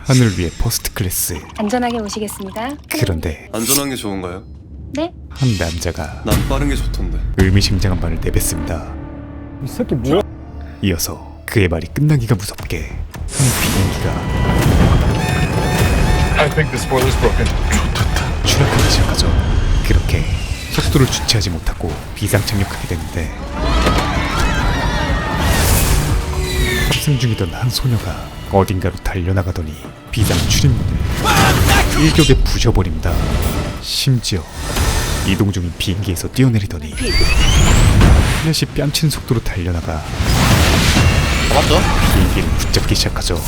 하늘 위의 퍼스트 클래스. 안전하게 오시겠습니다. 그런데 안전한 게 좋은가요? 네? 한 남자가 난 빠른 게 좋던데. 의미심장한 말을 내뱉습니다. 이 새끼 뭐야? 이어서 그의 말이 끝나기가 무섭게 한 비행기가 I think the spoiler's broken. 추락하기 시작하죠. 그렇게 속도를 주체하지 못하고 비상 착륙하게 되는데 탑승 중이던 한 소녀가 어딘가로 달려나가더니 비상 출입문을 일격에 부셔버립니다. 심지어 이동 중인 비행기에서 뛰어내리더니 플래시 뺨친 속도로 달려나가 맞죠? 비행기를 붙잡기 시작하죠.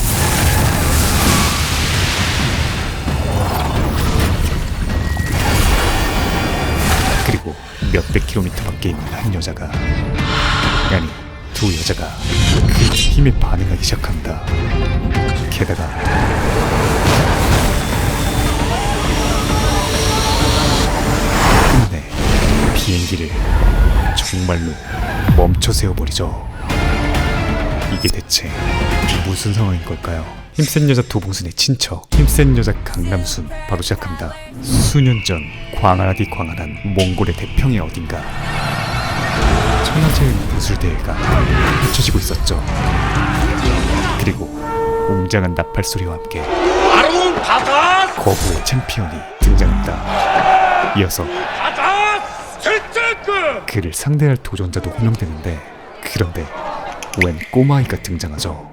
그리고 몇백 킬로미터 밖에 있는 한 여자가, 아니 두 여자가 그 힘에 반응하기 시작한다. 게다가 끝내 비행기를 정말로 멈춰 세워버리죠. 이게 대체 무슨 상황인 걸까요? 힘센 여자 도봉순의 친척, 힘센 여자 강남순. 바로 시작합니다. 수년 전 광활하디 광활한 몽골의 대평의 어딘가 천하제일 무술대회가 펼쳐지고 있었죠. 그리고 웅장한 나팔 소리와 함께 거부의 챔피언이 등장합니다. 이어서 그를 상대할 도전자도 호명되는데, 그런데 웬 꼬마아이가 등장하죠.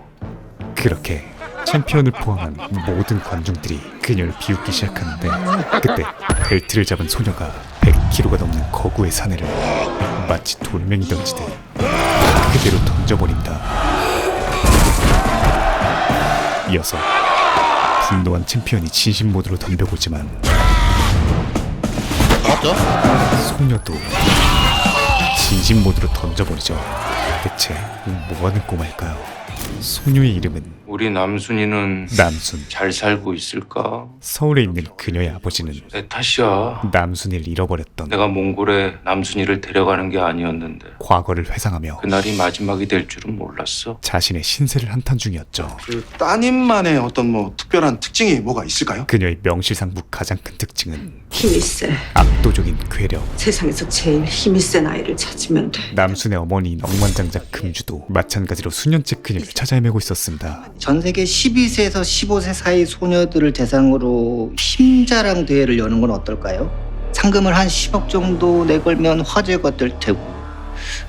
그렇게 챔피언을 포함한 모든 관중들이 그녀를 비웃기 시작하는데, 그때 벨트를 잡은 소녀가 100kg가 넘는 거구의 사내를 마치 돌멩이 던지듯 그대로 던져버린다. 이어서 분노한 챔피언이 진심 모드로 덤벼보지만 맞죠? 소녀도 진심 모드로 던져버리죠. 대체 뭐하는 꼬마일까요? 소녀의 이름은 우리 남순이는 남순. 잘 살고 있을까? 서울에 있는 그녀의 아버지는 내 탓이야. 남순이를 잃어버렸던 내가 몽골에 남순이를 데려가는 게 아니었는데 과거를 회상하며 그날이 마지막이 될 줄은 몰랐어. 자신의 신세를 한탄 중이었죠. 그 따님만의 어떤 뭐 특별한 특징이 뭐가 있을까요? 그녀의 명실상부 가장 큰 특징은 힘이 세. 압도적인 괴력. 세상에서 제일 힘이 센 아이를 찾으면 돼. 남순의 어머니인 억만장자 금주도 마찬가지로 수년째 그녀를 찾아 헤매고 있었습니다. 전 세계 12세에서 15세 사이 소녀들을 대상으로 힘자랑 대회를 여는 건 어떨까요? 상금을 한 10억 정도 내걸면 화제가 될 테고,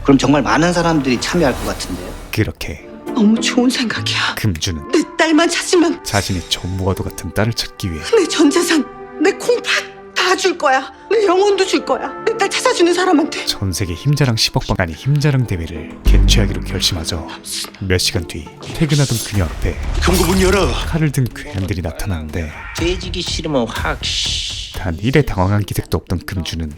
그럼 정말 많은 사람들이 참여할 것 같은데요. 그렇게 너무 좋은 생각이야. 금주는 내 딸만 찾으면 자신의 전무와도 같은 딸을 찾기 위해 내 전 재산, 내 콩팥 다 줄 거야. 내 영혼도 줄 거야. 내 딸 찾아주는 사람한테. 전 세계 힘자랑 10억 방, 아니 힘자랑 대회를 개최하기로 결심하죠. 몇 시간 뒤 퇴근하던 그녀 앞에 금고 문 열어. 칼을 든 괴한들이 나타나는데, 돼지기 싫으면 확. 단 일에 당황한 기색도 없던 금주는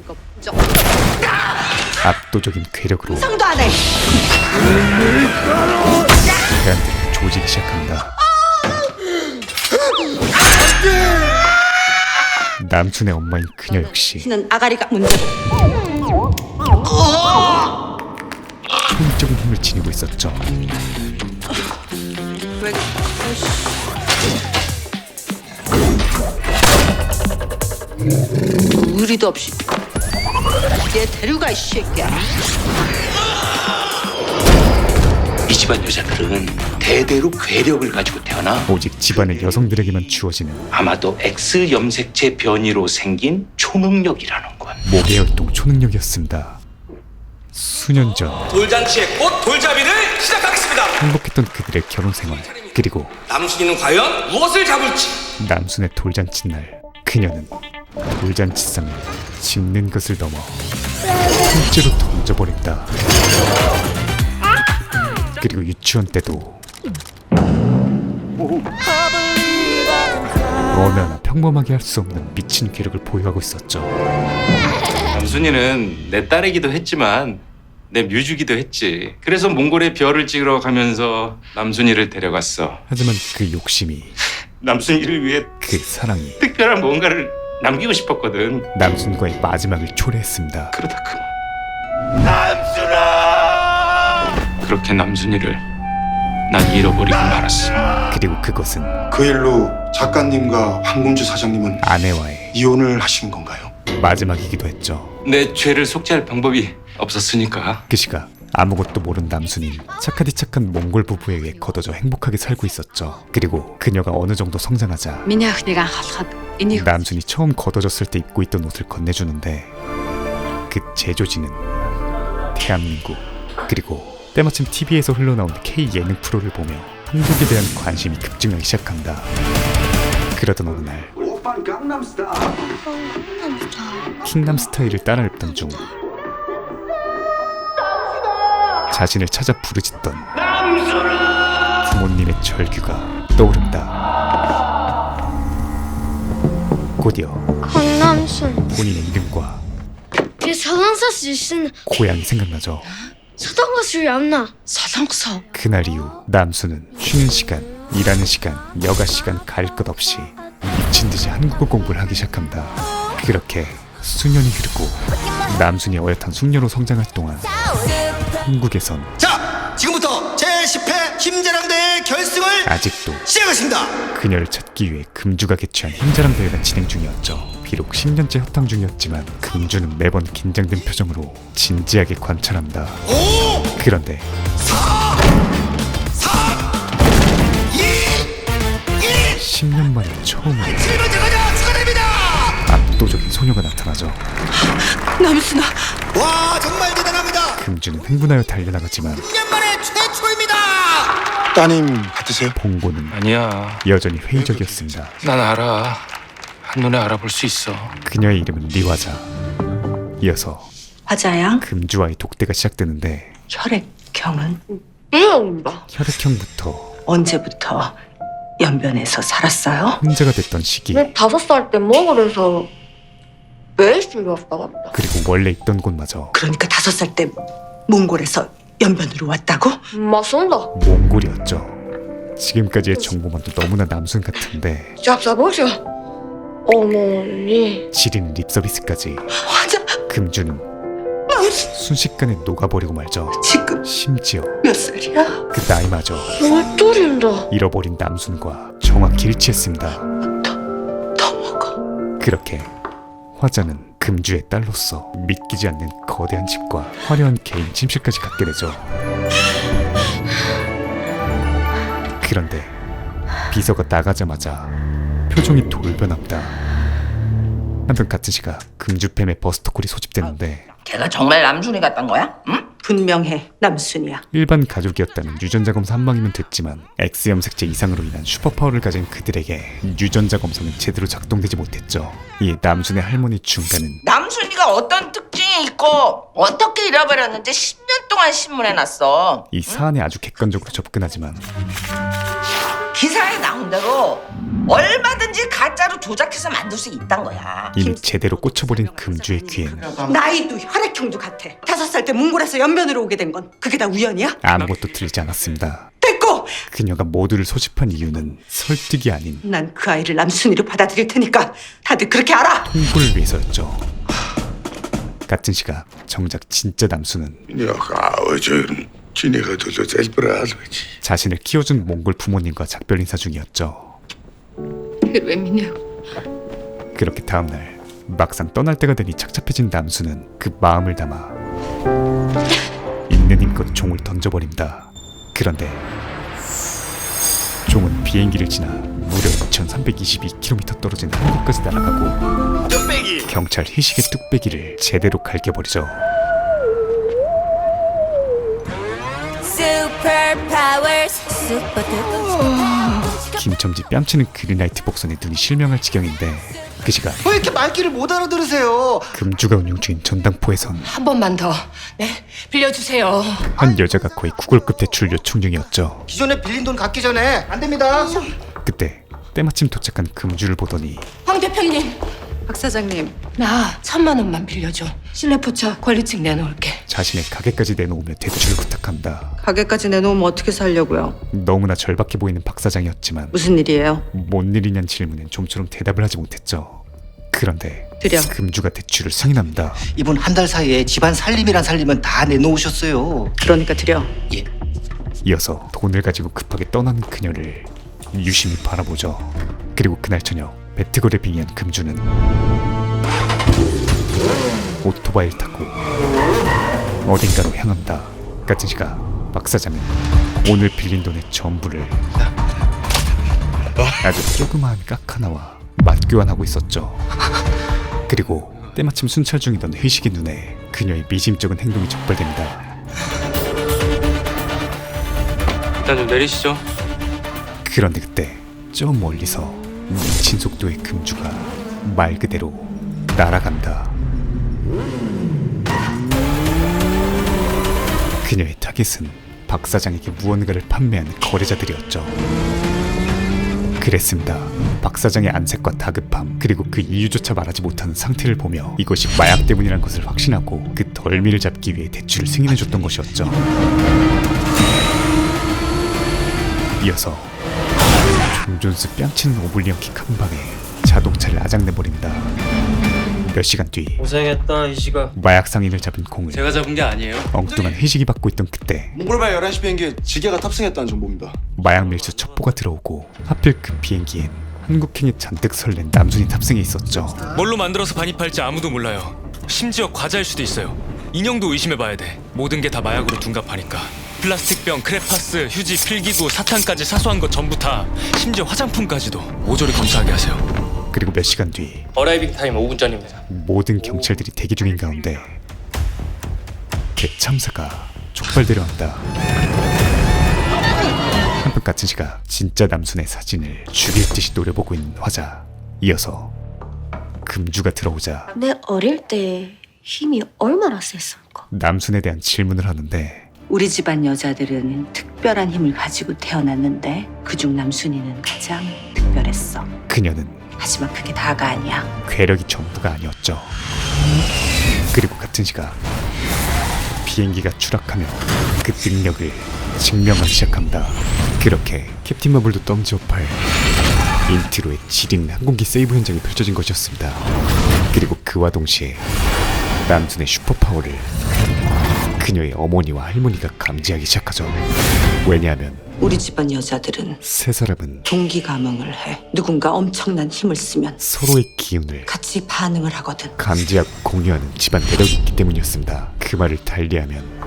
압도적인 괴력으로 상도 안 해. 괴한들을 조지기 시작합니다. 남순의 엄마인 그녀 역시 는 아가리가 문제고. 초인적인 힘을 지니고 있었죠. 왜? 의리도 없이 얘 데려가 이 새끼야. 이 집안 여자들은 대대로 괴력을 가지고 태어나. 오직 집안의 여성들에게만 주어지는 아마도 X 염색체 변이로 생긴 초능력이라는 건. 목의 활동 초능력이었습니다. 수년 전 돌잔치의 꽃 돌잡이를 시작하겠습니다. 행복했던 그들의 결혼 생활, 그리고 남순이는 과연 무엇을 잡을지. 남순의 돌잔치 날, 그녀는 돌잔치상을 짚는 것을 넘어 통째로 던져버린다. 그리고 유치원 때도 어느 하나 평범하게 할 수 없는 미친 괴력을 보유하고 있었죠. 남순이는 내 딸이기도 했지만 내 뮤즈기도 했지. 그래서 몽골에 별을 찍으러 가면서 남순이를 데려갔어. 하지만 그 욕심이, 남순이를 위해 그 사랑이 특별한 뭔가를 남기고 싶었거든. 남순과의 마지막을 초래했습니다. 그러다 그렇게 남순이를 난 잃어버리고 말았어. 그리고 그것은 그 일로 작가님과 황금주 사장님은 아내와의 이혼을 하신 건가요? 마지막이기도 했죠. 내 죄를 속죄할 방법이 없었으니까. 그 시각 아무것도 모른 남순인 착하디 착한 몽골 부부에 의해 걷어져 행복하게 살고 있었죠. 그리고 그녀가 어느 정도 성장하자 남순이 처음 걷어졌을 때 입고 있던 옷을 건네주는데 그 제조지는 대한민국. 그리고 때마침 TV에서 흘러나온 K 예능 프로를 보며 한국에 대한 관심이 급증하기 시작한다. 그러던 어느 날 킹남 스타일을 따라 입던 중 자신을 찾아 부르짖던 부모님의 절규가 떠오른다. 곧이어 강남순 본인의 이름과 서당서 있는 고향이 생각나죠. 서당서이 안 나. 서당서. 그날 이후 남수는 쉬는 시간, 일하는 시간, 여가 시간 가릴 것 없이 미친 듯이 한국어 공부를 하기 시작합니다. 그렇게 수년이 흐르고 남순이 어엿한 숙녀로 성장할 동안 한국에선 자, 지금부터 제10회 힘자랑 대회 결승을 아직도 시작하겠습니다. 그녀를 찾기 위해 금주가 개최한 힘자랑 대회가 진행 중이었죠. 비록 10년째 협상 중이었지만 금주는 매번 긴장된 표정으로 진지하게 관찰한다. 5, 그런데 4, 2, 1. 10년 만에 처음으로 7번째 가자 축하드립니다. 압도적인 소녀가 나타나죠. 남순아. 와, 정말 대단합니다. 금주는 흥분하여 달려나가지만 10년 만에 최초입니다. 따님 같으세요? 봉고는 아니야. 여전히 회의적이었습니다. 난 알아. 한눈에 알아볼 수 있어. 그녀의 이름은 리화자. 이어서 화자양. 금주와의 독대가 시작되는데 혈액형은 이런다. 혈액형부터 언제부터 연변에서 살았어요? 혼자가 됐던 시기, 내 5살 때 몽골에서 매일 왔다 갔다. 그리고 원래 있던 곳마저 그러니까 5살 때 몽골에서 연변으로 왔다고? 맞습니다. 몽골이었죠. 지금까지의 정보만도 너무나 남순 같은데 잡숴보셔. 어머니. 지린 립서비스까지 화자. 금주는 순식간에 녹아버리고 말죠. 지금 심지어 몇 살이야? 그 나이마저 울돌인다. 잃어버린 남순과 정확히 일치했습니다. 더 먹어. 그렇게 화자는 금주의 딸로서 믿기지 않는 거대한 집과 화려한 개인 침실까지 갖게 되죠. 그런데 비서가 나가자마자 표정이 돌변합니다. 한편 같은 시각 금주팸의 버스터콜이 소집되는데 걔가 정말 남순이 같단 거야? 응? 분명해. 남순이야. 일반 가족이었다는 유전자 검사 한 방이면 됐지만 X염색체 이상으로 인한 슈퍼파워를 가진 그들에게 유전자 검사는 제대로 작동되지 못했죠. 이에 남순의 할머니 중간은 남순이가 어떤 특징이 있고 어떻게 잃어버렸는지 10년 동안 신문에 났어. 이 사안에 아주 객관적으로 접근하지만 기사에 나온 대로 얼마든지 가짜로 조작해서 만들 수 있단 거야. 이미 제대로 꽂혀버린 금주의 귀엔 나이도 혈액형도 같아. 5살 때 몽골에서 연변으로 오게 된 건 그게 다 우연이야? 아무것도 들리지 않았습니다. 됐고! 그녀가 모두를 소집한 이유는 설득이 아닌 난 그 아이를 남순이로 받아들일 테니까 다들 그렇게 알아! 홍보를 위해서였죠. 같은 시각 정작 진짜 남순은 자신을 키워준 몽골 부모님과 작별 인사 중이었죠. 왜 믿냐고. 그렇게 다음날 막상 떠날 때가 되니 착잡해진 남순은 그 마음을 담아 있는 힘껏 종을 던져버립니다. 그런데 종은 비행기를 지나 무려 2322km 떨어진 한국까지 날아가고 뚝배기. 경찰 희식의 뚝배기를 제대로 갈겨버리죠. 김첨지 뺨치는 그린라이트 복선에 눈이 실명할 지경인데 그 시각 왜 이렇게 말귀를 못 알아들으세요? 금주가 운영 중인 전당포에선 한 번만 더, 네, 빌려주세요. 한 여자가 거의 구걸급 대출 요청 중이었죠. 기존에 빌린 돈 갚기 전에 안 됩니다. 그때 때마침 도착한 금주를 보더니 황 대표님, 박 사장님. 나 1,000만 원만 빌려줘. 실내포차 권리층 내놓을게. 자신의 가게까지 내놓으며 대출을 부탁합니다. 가게까지 내놓으면 어떻게 살려고요? 너무나 절박해 보이는 박 사장이었지만 무슨 일이에요? 뭔 일이냐는 질문엔 좀처럼 대답을 하지 못했죠. 그런데 드려. 금주가 대출을 승인합니다. 이분 한 달 사이에 집안 살림이란 살림은 다 내놓으셨어요. 그러니까 드려. 이어서 돈을 가지고 급하게 떠나는 그녀를 유심히 바라보죠. 그리고 그날 저녁 배트걸에 빙의한 금주는 오토바이를 타고 어딘가로 향한다. 같은 시각 박 사장은 오늘 빌린 돈의 전부를 아주 조그마한 깍 하나와 맞교환하고 있었죠. 그리고 때마침 순찰 중이던 회식의 눈에 그녀의 미심쩍은 행동이 적발됩니다. 일단 좀 내리시죠. 그런데 그때 저 멀리서 미친 속도의 금주가 말 그대로 날아간다. 그녀의 타겟은 박 사장에게 무언가를 판매하는 거래자들이었죠. 그랬습니다. 박 사장의 안색과 다급함, 그리고 그 이유조차 말하지 못하는 상태를 보며 이것이 마약 때문이라는 것을 확신하고 그 덜미를 잡기 위해 대출을 승인해줬던 것이었죠. 이어서 존존스 뺨치는 오블리언킥 한 방에 자동차를 아작내버립니다. 몇 시간 뒤 고생했다 이시가. 마약 상인을 잡은 공을 제가 잡은 게 아니에요. 엉뚱한 회식이 받고 있던 그때 몽골발 11시 비행기에 지게가 탑승했다는 정보입니다. 마약 밀수 첩보가 들어오고 하필 그 비행기엔 한국행에 잔뜩 설렌 남순이 탑승해 있었죠. 뭘로 만들어서 반입할지 아무도 몰라요. 심지어 과자일 수도 있어요. 인형도 의심해봐야 돼. 모든 게 다 마약으로 둔갑하니까. 플라스틱병, 크레파스, 휴지, 필기구, 사탕까지 사소한 것 전부 다, 심지어 화장품까지도 모조리 검사하게 하세요. 그리고 몇 시간 뒤 어라이빙 타임 5분 전입니다. 모든 경찰들이 대기 중인 가운데 대참사가 촉발되려 한다. 한편 같은 시각 진짜 남순의 사진을 죽일 듯이 노려보고 있는 화자. 이어서 금주가 들어오자 내 어릴 때 힘이 얼마나 셌을까? 남순에 대한 질문을 하는데 우리 집안 여자들은 특별한 힘을 가지고 태어났는데 그중 남순이는 가장 특별했어. 그녀는 하지만 그게 다가 아니야. 괴력이 전부가 아니었죠. 그리고 같은 시각 비행기가 추락하며 그 능력을 증명하기 시작합니다. 그렇게 캡틴 마블도 덤지업할 인트로의 지린 항공기 세이브 현장이 펼쳐진 것이었습니다. 그리고 그와 동시에 남순의 슈퍼파워를 그녀의 어머니와 할머니가 감지하기 시작하죠. 왜냐하면 우리 집안 여자들은 세 사람은 동기 감흥을 해. 누군가 엄청난 힘을 쓰면 서로의 기운을 같이 반응을 하거든. 감지하고 공유하는 집안 내력이 있기 때문이었습니다. 그 말을 달리하면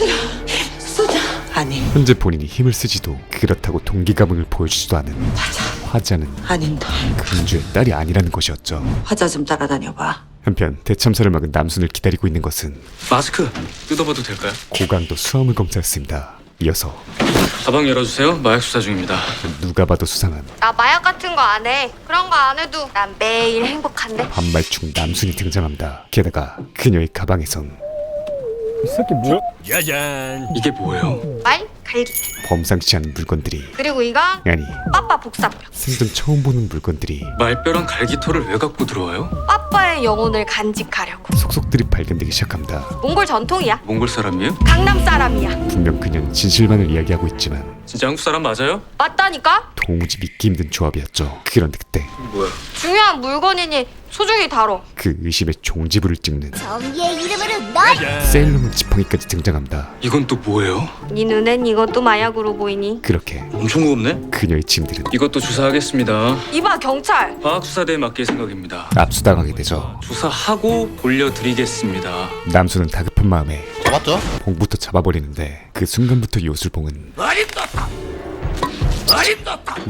아니, 현재 본인이 힘을 쓰지도 그렇다고 동기 감흥을 보여주지도 않은 화자는 아닌다. 금주의 딸이 아니라는 것이었죠. 화자 좀 따라다녀봐. 한편 대참사를 막은 남순을 기다리고 있는 것은 마스크 뜯어봐도 될까요? 고강도 수화물 검사였습니다. 이어서 가방 열어주세요. 마약 수사 중입니다. 누가 봐도 수상한 나 마약 같은 거 안 해. 그런 거 안 해도 난 매일 행복한데. 반말충 남순이 등장합니다. 게다가 그녀의 가방에선 야잔. 이게 뭐예요? 말, 갈기. 범상치 않은 물건들이, 그리고 이건 아니 빠빠 복사뼈. 생전 처음 보는 물건들이 말뼈랑 갈기털을 왜 갖고 들어와요? 빠빠의 영혼을 간직하려고. 속속들이 발견되기 시작합니다. 몽골 전통이야. 몽골 사람이에요? 강남 사람이야. 분명 그녀는 진실만을 이야기하고 있지만 진짜 한국 사람 맞아요? 맞다니까? 도무지 믿기 힘든 조합이었죠. 그런데 그때 뭐야? 중요한 물건이니 소중히 다뤄. 그 의심의 종지부를 찍는 정의의 이름으로 널. 세일러문 지팡이까지 등장합니다. 이건 또 뭐예요? 네 눈엔 이것도 마약으로 보이니? 그렇게 엄청 무겁네? 그녀의 짐들은 이것도 주사하겠습니다. 이봐 경찰. 과학수사대에 맡길 생각입니다. 압수당하게 되죠. 조사하고 돌려드리겠습니다. 남수는 다급한 마음에 잡았죠? 봉부터 잡아버리는데 그 순간부터 요술봉은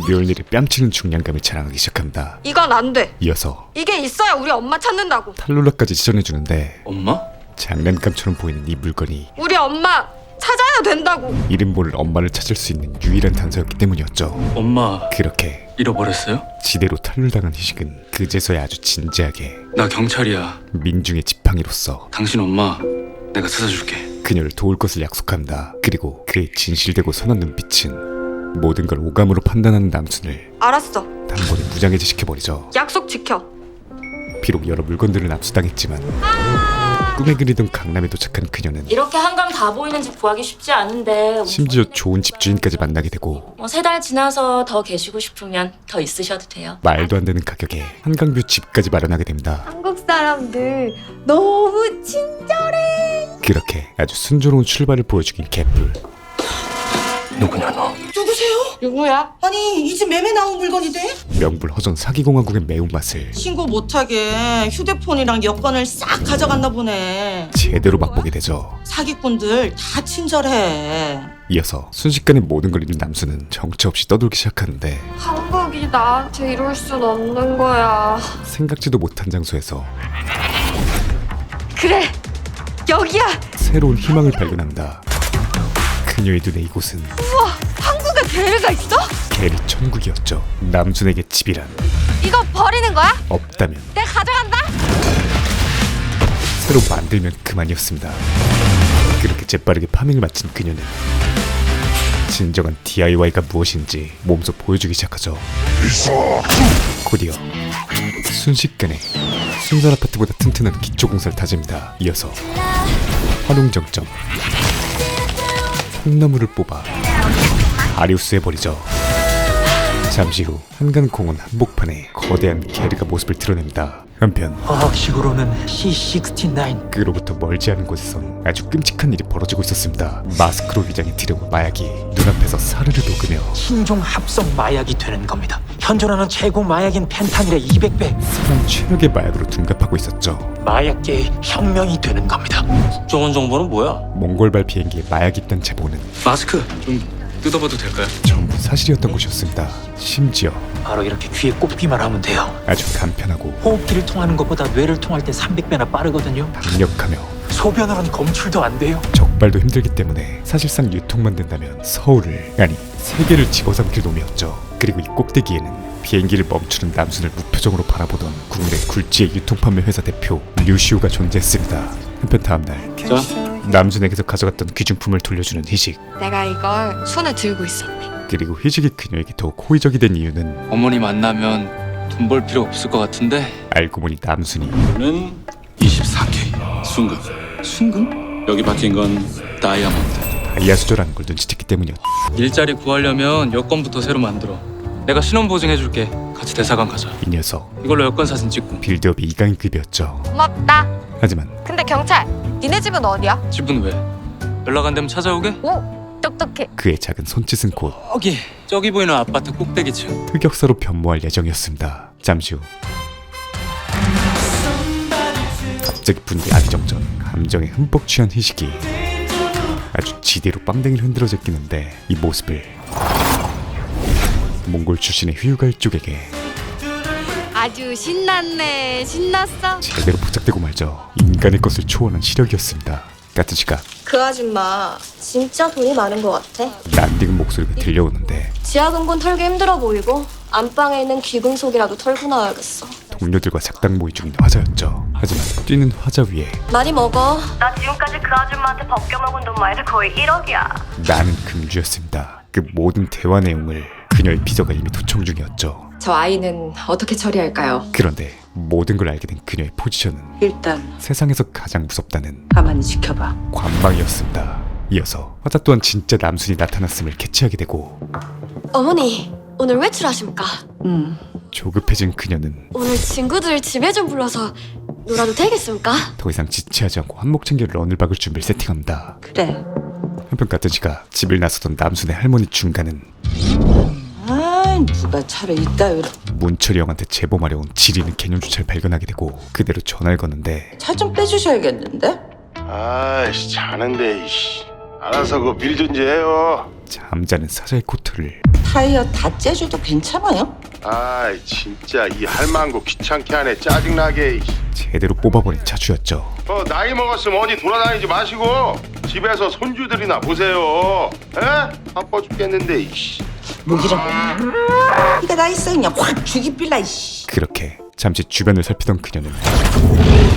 묘일을 뺨치는 중량감을 자랑하기 시작합니다. 이건 안 돼. 이어서 이게 있어야 우리 엄마 찾는다고. 탈룰라까지 지정해주는데 엄마? 장난감처럼 보이는 이 물건이 우리 엄마 찾아야 된다고. 이름 모를 엄마를 찾을 수 있는 유일한 단서였기 때문이었죠. 엄마 그렇게 잃어버렸어요? 지대로 탈룰당한 희식은 그제서야 아주 진지하게 나 경찰이야. 민중의 지팡이로서 당신 엄마 내가 찾아줄게. 그녀를 도울 것을 약속합니다. 그리고 그의 진실되고 선한 눈빛은 모든 걸 오감으로 판단하는 남순을 알았어. 단번에 무장해제 시켜버리죠. 약속 지켜. 비록 여러 물건들은 압수당했지만 꿈에 그리던 강남에 도착한 그녀는 이렇게 한강 다 보이는지 구하기 쉽지 않은데 심지어 좋은 집주인까지 만나게 되고 3달 지나서 더 계시고 싶으면 더 있으셔도 돼요. 말도 안 되는 가격에 한강뷰 집까지 마련하게 됩니다. 한국 사람들 너무 친절해. 그렇게 아주 순조로운 출발을 보여주긴 개뿔. 누구냐 너? 누구세요? 여보세요? 누구야? 아니 이 집 매매 나온 물건이 돼? 명불허전 사기공화국의 매운맛을 신고 못하게 휴대폰이랑 여권을 싹 가져갔나 보네. 제대로 맛보게 되죠. 사기꾼들 다 친절해. 이어서 순식간에 모든 걸 잃은 남수는 정처 없이 떠돌기 시작하는데 한국이 나한테 이럴 순 없는 거야. 생각지도 못한 장소에서 그래, 여기야. 새로운 희망을 발견한다. 그녀의 눈에 이곳은 한국에 게르가 있어? 게르 천국이었죠. 남순에게 집이란 이거 버리는 거야? 없다면 내가 가져간다. 새로 만들면 그만이었습니다. 그렇게 재빠르게 파밍을 마친 그녀는 진정한 DIY가 무엇인지 몸소 보여주기 시작하죠. 곧이어 순식간에 순살 아파트보다 튼튼한 기초공사를 다집니다. 이어서 화농정점 콩나물을 뽑아 아리우스에 버리죠. 잠시 후 한간 공원 한복판에 거대한 게르가 모습을 드러냅니다. 한편 과학식으로는 C69. 그로부터 멀지 않은 곳에선 아주 끔찍한 일이 벌어지고 있었습니다. 마스크로 위장해 들여온 마약이 눈앞에서 사르르 녹으며 신종 합성 마약이 되는 겁니다. 현존하는 최고 마약인 펜타닐의 200배. 사람 최악의 마약으로 둔갑하고 있었죠. 마약계의 혁명이 되는 겁니다. 국정원 정보는 뭐야? 몽골발 비행기에 마약이 있다는 제보는 마스크 좀 뜯어봐도 될까요? 전부 사실이었던 것이었습니다. 심지어 바로 이렇게 귀에 꼽기만 하면 돼요. 아주 간편하고 호흡기를 통하는 것보다 뇌를 통할 때 300배나 빠르거든요. 강력하며 소변으로는 검출도 안 돼요. 적발도 힘들기 때문에 사실상 유통만 된다면 서울을 아니 세계를 집어삼킬 놈이었죠. 그리고 이 꼭대기에는 비행기를 멈추는 남순을 무표정으로 바라보던 국내 굴지의 유통판매 회사 대표 류시오가 존재했습니다. 한편 다음날 남순에게서 가져갔던 귀중품을 돌려주는 희식. 내가 이걸 손에 들고 있었네. 그리고 희식이 그녀에게 더욱 호의적이 된 이유는 어머니 만나면 돈 벌 필요 없을 것 같은데. 알고 보니 남순이 는 24K 순금. 순금? 여기 박힌 건 다이아몬드. 다이아 수저라는 걸 눈치챘기 때문이었죠. 일자리 구하려면 여권부터 새로 만들어. 내가 신원 보증해줄게. 같이 대사관 가자. 이 녀석 이걸로 여권 사진 찍고. 빌드업이 이강인급이었죠. 고맙다. 하지만 근데 경찰, 니네 집은 어디야? 집은 왜? 연락 안 되면 찾아오게? 오, 똑똑해. 그의 작은 손짓은 곧 저기 보이는 아파트 꼭대기층. 흑역사로 변모할 예정이었습니다. 잠시 후 갑자기 분위기 아기정전, 감정에 흠뻑 취한 희식이 아주 지대로 빵댕이를 흔들어 제끼는데 이 모습을 몽골 출신의 휴유갈 쪽에게 아주 신났네. 신났어? 제대로 포착되고 말죠. 인간의 것을 초월한 시력이었습니다. 까트지가 그 아줌마 진짜 돈이 많은 것 같아. 낯익은 목소리가 들려오는데 지하금고 털기 힘들어 보이고 안방에 있는 귀금속이라도 털고 나와야겠어. 동료들과 작당 모의 중인 화자였죠. 하지만 뛰는 화자 위에 많이 먹어. 나 지금까지 그 아줌마한테 벗겨먹은 돈 말해서 거의 1억이야. 나는 금주였습니다. 그 모든 대화 내용을 그녀의 비서가 이미 도청 중이었죠. 저 아이는 어떻게 처리할까요? 그런데 모든 걸 알게 된 그녀의 포지션은 일단 세상에서 가장 무섭다는 가만히 지켜봐. 관방이었습니다. 이어서 화자 또한 진짜 남순이 나타났음을 캐치하게 되고 어머니, 오늘 외출하십니까? 조급해진 그녀는 오늘 친구들 집에 좀 불러서 놀아도 되겠습니까? 더 이상 지체하지 않고 한몫 챙겨 런을 박을 준비를 세팅합니다. 그래. 한편 까뜨지가 집을 나서던 남순의 할머니 중간은 아, 누가 차를 이따위로. 문철이 형한테 제보하려 온 지리는 개념주차를 발견하게 되고 그대로 전화를 거는데 차 좀 빼주셔야겠는데? 아이씨 자는데 이씨. 알아서 그 빌든지 해요. 잠자는 사자의 코트를 타이어 다 째줘도 괜찮아요? 아이 진짜 이 할망구 귀찮게 하네 짜증나게. 제대로 뽑아버린 차주였죠. 나이 먹었으면 어디 돌아다니지 마시고 집에서 손주들이나 보세요. 에? 바빠 죽겠는데 이씨. 무기력. 이가 나 있어 그냥 확 죽이빌라 이씨. 그렇게 잠시 주변을 살피던 그녀는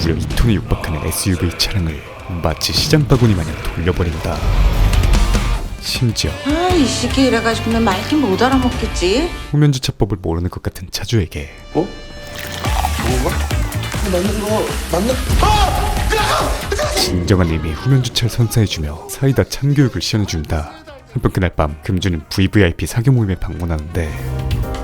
무려 2톤에 육박하는 SUV 차량을 마치 시장 바구니 마냥 돌려버린다. 심지어 아이 시기 이래가지고는 말귀 못 알아먹겠지. 후면주차법을 모르는 것 같은 차주에게 진정한 의미의 후면주차를 선사해주며 사이다 참교육을 시연해준다. 한편 그날 밤 금주는 VVIP 사교 모임에 방문하는데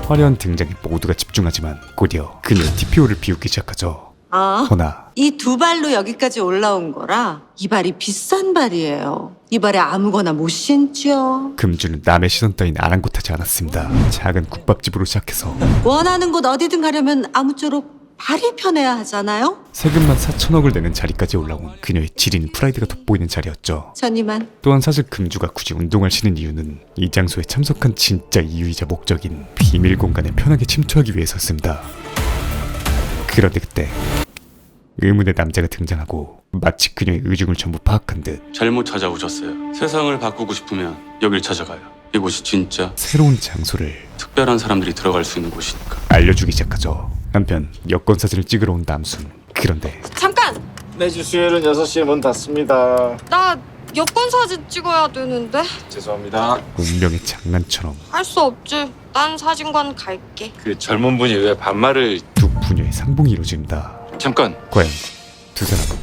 화려한 등장에 모두가 집중하지만 곧이어 그녀의 TPO를 비웃기 시작하죠. 허나 이 두 발로 여기까지 올라온 거라 이 발이 비싼 발이에요. 이 발에 아무거나 못 신죠. 금주는 남의 시선 따윈 아랑곳하지 않았습니다. 작은 국밥집으로 시작해서 원하는 곳 어디든 가려면 아무쪼록 발이 편해야 하잖아요. 세금만 4천억을 내는 자리까지 올라온 그녀의 지린 프라이드가 돋보이는 자리였죠. 전 이만. 또한 사실 금주가 굳이 운동을 신은 이유는 이 장소에 참석한 진짜 이유이자 목적인 비밀 공간에 편하게 침투하기 위해서였습니다. 그런데 그때 의문의 남자가 등장하고 마치 그녀의 의중을 전부 파악한 듯 잘못 찾아오셨어요. 세상을 바꾸고 싶으면 여길 찾아가요. 이곳이 진짜 새로운 장소를 특별한 사람들이 들어갈 수 있는 곳이니까. 알려주기 시작하죠. 한편 여권 사진을 찍으러 온 남순. 그런데 잠깐! 매주 수요일은 6시에 문 닫습니다. 나 여권 사진 찍어야 되는데. 죄송합니다. 운명의 장난처럼 할 수 없지. 딴 사진관 갈게. 그 젊은 분이 왜 반말을... 두 부녀의 상봉이 이루어집니다. 잠깐! 과연 두 사람은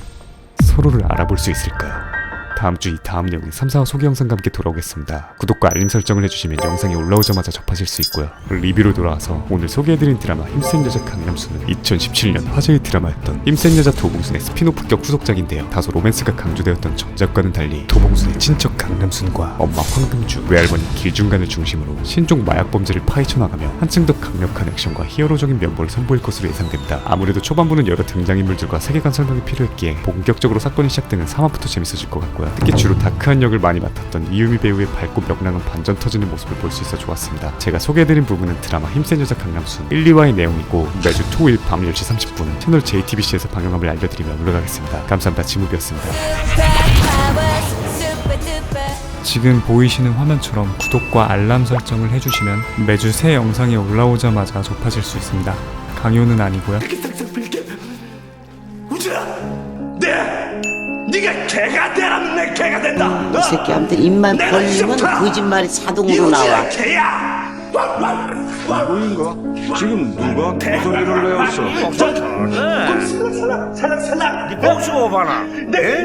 서로를 알아볼 수 있을까요? 다음 주 이 다음 내용은 3, 4화 소개 영상과 함께 돌아오겠습니다. 구독과 알림 설정을 해주시면 영상이 올라오자마자 접하실 수 있고요. 리뷰로 돌아와서 오늘 소개해드린 드라마 힘센 여자 강남순은 2017년 화제의 드라마였던 힘센 여자 도봉순의 스피노프격 후속작인데요. 다소 로맨스가 강조되었던 전작과는 달리 도봉순의 친척 강남순과 엄마 황금주, 외할머니 길중간을 중심으로 신종 마약 범죄를 파헤쳐 나가며 한층 더 강력한 액션과 히어로적인 면모를 선보일 것으로 예상됩니다. 아무래도 초반부는 여러 등장인물들과 세계관 설명이 필요했기에 본격적으로 사건이 시작되는 3화부터 재밌어질 것 같고요. 특히 주로 다크한 역을 많이 맡았던 이유미 배우의 밝고 명랑한 반전 터지는 모습을 볼 수 있어 좋았습니다. 제가 소개해드린 부분은 드라마 힘센 여자 강남순 1, 2화의 내용이고 매주 토요일 밤 10시 30분은 채널 JTBC에서 방영함을 알려드리며 물러가겠습니다. 감사합니다. 지무비였습니다. 지금 보이시는 화면처럼 구독과 알람 설정을 해주시면 매주 새 영상이 올라오자마자 접하실 수 있습니다. 강요는 아니고요. 네가 개가 되라면 내 개가 된다. 이 새끼한테 입만 벌리면 거짓말이 자동으로 나와. 개야. 누구인가? 지금 누가 목소리를 내었어? 살랑살랑. 네 복수 봐라. 네.